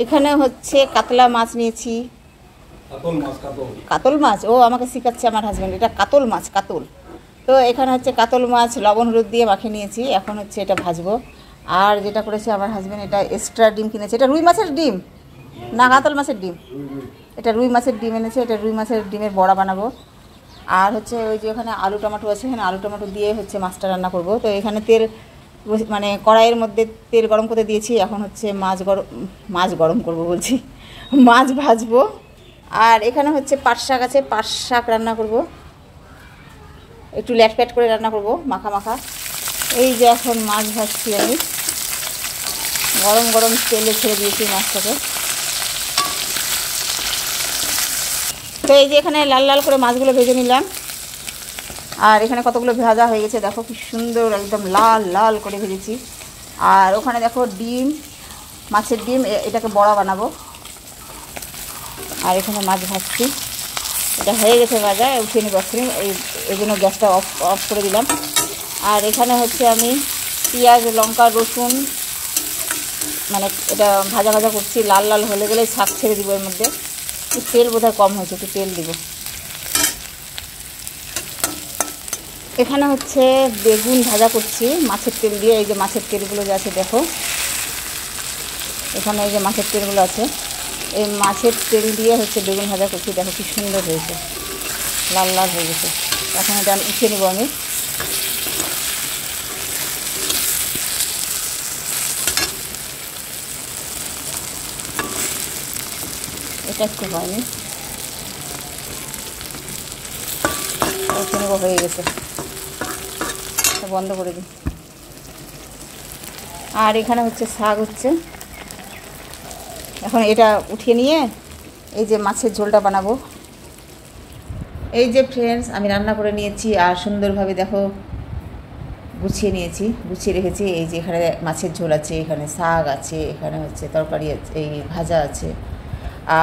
এখানে হচ্ছে কাতলা মাছ নিয়েছি। কাতল মাছ, ও আমাকে শেখাচ্ছে আমার হাজব্যান্ড, এটা কাতল মাছ, কাতল। তো এখানে হচ্ছে কাতল মাছ লবণ হলুদ দিয়ে মাখিয়ে নিয়েছি, এখন হচ্ছে এটা ভাজবো। আর যেটা করেছে আমার হাজব্যান্ড, এটা এক্সট্রা ডিম কিনেছে। এটা রুই মাছের ডিম না কাতল মাছের ডিম? এটা রুই মাছের ডিম এনেছে, এটা রুই মাছের ডিমের বড়া বানাবো। আর হচ্ছে ওই যে এখানে আলু টমেটো আছে, এখানে আলু টমেটো দিয়ে হচ্ছে মাছটা রান্না করব। তো এখানে তেল মানে কড়াইয়ের মধ্যে তেল গরম করতে দিয়েছি, এখন হচ্ছে মাছ গরম করব বলছি, মাছ ভাজবো। আর এখানে হচ্ছে পাট শাক আছে, পাট শাক রান্না করব, একটু ল্যাটপ্যাট করে রান্না করব, মাখা মাখা। এই যে এখন মাছ ভাজছি আমি, গরম গরম তেলে ছেড়ে দিয়েছি মাছটাকে। তো এই যে এখানে লাল লাল করে মাছগুলো ভেজে নিলাম, আর এখানে কতগুলো ভাজা হয়ে গেছে দেখো, কি সুন্দর একদম লাল লাল করে ভেজেছি। আর ওখানে দেখো ডিম, মাছের ডিম, এটাকে বড়া বানাবো। আর এখানে মাছ ভাজছি, এটা হয়ে গেছে ভাজা, উঠিয়ে নিব এক্ষুনি, এই জন্য গ্যাসটা অফ করে দিলাম। আর এখানে হচ্ছে আমি পেঁয়াজ লঙ্কা রসুন মানে এটা ভাজা ভাজা করছি, লাল লাল হলে গেলে শাক ছেড়ে দিব এর মধ্যে। তেল বোধহয় কম হয়েছে, একটু তেল দিব। এখানে হচ্ছে বেগুন ভাজা করছি মাছের তেল দিয়ে, এই যে মাছের তেলগুলো যে আছে দেখো, এখানে এই যে মাছের তেলগুলো আছে, এই মাছের তেল দিয়ে হচ্ছে বেগুন ভাজা করছি, দেখো কি সুন্দর হয়েছে, লাল লাল হয়ে গেছে। এখন এটা উঠিয়ে নেব আমি। এটা একটু হয়নি, উঠিয়ে নেব, হয়ে গেছে, বন্ধ করে দিই। আর এখানে হচ্ছে শাক হচ্ছে, এখন এটা উঠিয়ে নিয়ে এই যে মাছের ঝোলটা বানাবো। এই যে ফ্রেন্ডস আমি রান্না করে নিয়েছি, আর সুন্দরভাবে দেখো গুছিয়ে নিয়েছি, গুছিয়ে রেখেছি। এই যে এখানে মাছের ঝোল আছে, এখানে শাক আছে, এখানে হচ্ছে তরকারি আছে, এই ভাজা আছে।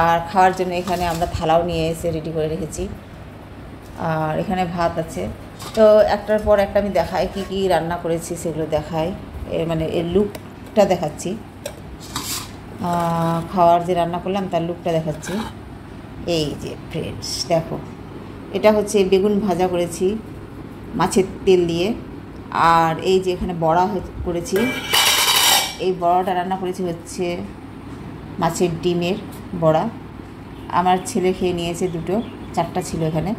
আর খাওয়ার জন্য এখানে আমরা থালাও নিয়ে এসে রেডি করে রেখেছি। আর এখানে ভাত আছে। তো একটার পর একটা আমি দেখাই কি কি রান্না করেছি, সেগুলো দেখাই, মানে এর লুকটা দেখাচ্ছি। খাওয়ার যে রান্না করলাম তার লুকটা দেখাচ্ছি। এই যে ফ্রেন্ডস দেখো, এটা হচ্ছে বেগুন ভাজা করেছি মাছের তেল দিয়ে। আর এই যে এখানে বড়া করেছি, এই বড়াটা রান্না করেছি হচ্ছে মাছের ডিমের বড়া। আমার ছেলে খেয়ে নিয়েছে দুটো, চারটা ছিল এখানে,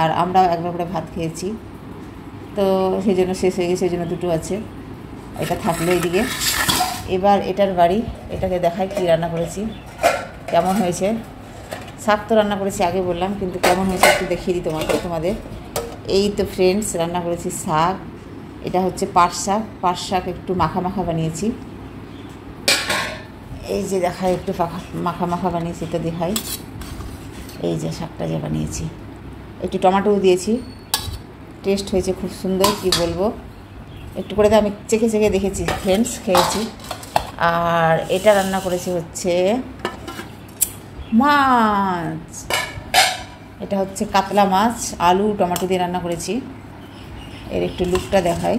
আর আমরাও একবার করে ভাত খেয়েছি, তো সেই জন্য শেষ হয়ে গেছে, সেই জন্য দুটো আছে, এটা থাকলো এইদিকে। এবার এটার বাড়ি, এটাকে দেখাই কী রান্না করেছি, কেমন হয়েছে। শাক তো রান্না করেছি আগে বললাম, কিন্তু কেমন হয়েছে একটু দেখিয়ে দিই তোমাদের। এই তো ফ্রেন্ডস রান্না করেছি শাক, এটা হচ্ছে পাট শাক, পাট শাক একটু মাখা মাখা বানিয়েছি। এই যে দেখাই একটু মাখা মাখা বানিয়েছি, এটা দেখাই। এই যে শাকটা যে বানিয়েছি, একটু টমেটোও দিয়েছি, টেস্ট হয়েছে খুব সুন্দর, কি বলবো। একটু করে আমি চেখে চেখে দেখেছি ফ্রেন্ডস, খেয়েছি। আর এটা রান্না করেছি হচ্ছে মাছ, এটা হচ্ছে কাতলা মাছ, আলু টমেটো দিয়ে রান্না করেছি। এর একটু লুকটা দেখাই,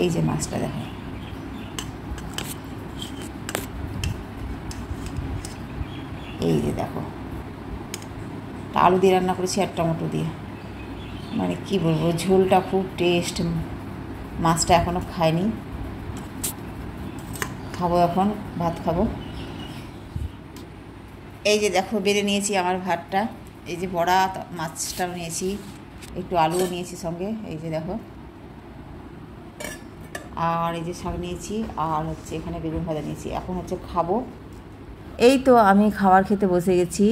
এই যে মাছটা দেখাই, এই যে দেখো, আলু দিয়ে রান্না করেছি আর টমেটো দিয়ে, মানে কি বলবো, ঝোলটা খুব টেস্ট। মাছটা এখনও খাইনি, খাবো এখন, ভাত খাবো। এই যে দেখো বেড়ে নিয়েছি আমার ভাতটা, এই যে বড়া মাছটাও নিয়েছি, একটু আলুও নিয়েছি সঙ্গে, এই যে দেখো। আর এই যে শাক নিয়েছি, আর হচ্ছে এখানে বেগুন ভাজা নিয়েছি, এখন হচ্ছে খাবো। এই তো আমি খাবার খেতে বসে গেছি।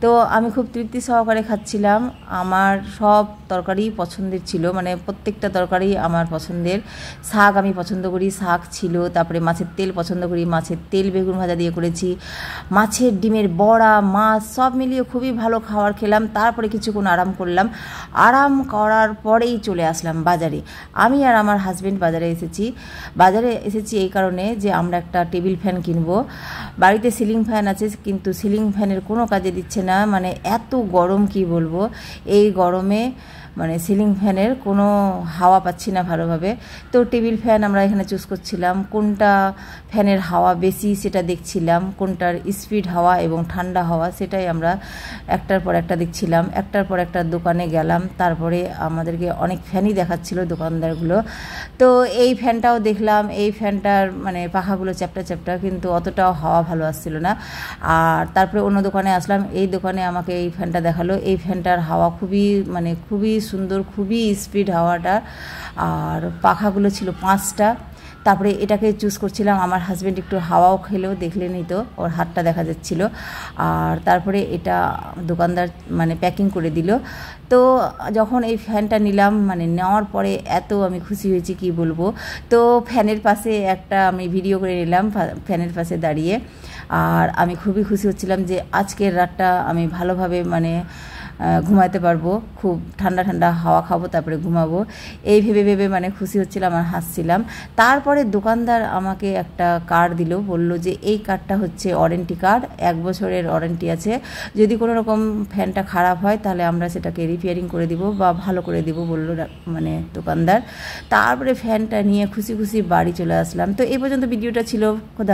তো আমি খুব তৃপ্তি সহকারে খাচ্ছিলাম, আমার সব তরকারি পছন্দের ছিল, মানে প্রত্যেকটা তরকারি আমার পছন্দের। শাক আমি পছন্দ করি, শাক ছিল, তারপরে মাছের তেল পছন্দ করি, মাছের তেল বেগুন ভাজা দিয়ে করেছি, মাছের ডিমের বড়া, মাছ সব মিলিয়ে খুবই ভালো খাবার খেলাম। তারপরে কিছুক্ষণ আরাম করলাম, আরাম করার পরেই চলে আসলাম বাজারে। আমি আর আমার হাজব্যান্ড বাজারে এসেছি এই কারণে যে আমরা একটা টেবিল ফ্যান কিনবো। বাড়িতে সিলিং ফ্যান আছে, কিন্তু সিলিং ফ্যানের কোনো কাজে দিচ্ছে না, মানে এত গরম কি বলবো। এই গরমে মানে সিলিং ফ্যানের কোনো হাওয়া পাচ্ছি না ভালোভাবে। তো টেবিল ফ্যান আমরা এখানে চুজ করছিলাম, কোনটা ফ্যানের হাওয়া বেশি সেটা দেখছিলাম, কোনটার স্পিড হাওয়া এবং ঠান্ডা হাওয়া সেটাই আমরা একটার পর একটা দেখছিলাম। একটার পর একটা দোকানে গেলাম, তারপরে আমাদেরকে অনেক ফ্যানই দেখাচ্ছিল দোকানদারগুলো। তো এই ফ্যানটাও দেখলাম, এই ফ্যানটার মানে পাখাগুলো চ্যাপ্টা চ্যাপ্টা, কিন্তু অতটাও হাওয়া ভালো আসছিল না। আর তারপরে অন্য দোকানে আসলাম, এই দোকানে আমাকে এই ফ্যানটা দেখালো। এই ফ্যানটার হাওয়া খুবই সুন্দর, খুবই স্পিড হাওয়াটা, আর পাখাগুলো ছিল 5টা। তারপরে এটাকে চুজ করছিলাম। আমার হাজব্যান্ড একটু হাওয়াও খেলেও দেখলেনই তো, ওর হাতটা দেখা যাচ্ছিল। আর তারপরে এটা দোকানদার মানে প্যাকিং করে দিল। তো যখন এই ফ্যানটা নিলাম, মানে নেওয়ার পরে এত আমি খুশি হয়েছি কি বলবো। তো ফ্যানের পাশে একটা আমি ভিডিও করে নিলাম ফ্যানের পাশে দাঁড়িয়ে। আর আমি খুবই খুশি হচ্ছিলাম যে আজকের রাতটা আমি ভালোভাবে মানে ঘুমাতে পারবো, খুব ঠান্ডা ঠান্ডা হাওয়া খাবো, তারপরে ঘুমাবো, এই ভেবে মানে খুশি হচ্ছিলাম আর হাসছিলাম। তারপরে দোকানদার আমাকে একটা কার্ড দিল, বলল যে এই কার্ডটা হচ্ছে ওয়ারেন্টি কার্ড, 1 বছরের ওয়ারেন্টি আছে, যদি কোনো রকম ফ্যানটা খারাপ হয় তাহলে আমরা সেটাকে রিপেয়ারিং করে দিব বা ভালো করে দিব বলল মানে দোকানদার। তারপরে ফ্যানটা নিয়ে খুশি খুশি বাড়ি চলে আসলাম। তো এই পর্যন্ত ভিডিওটা ছিল। খোদা।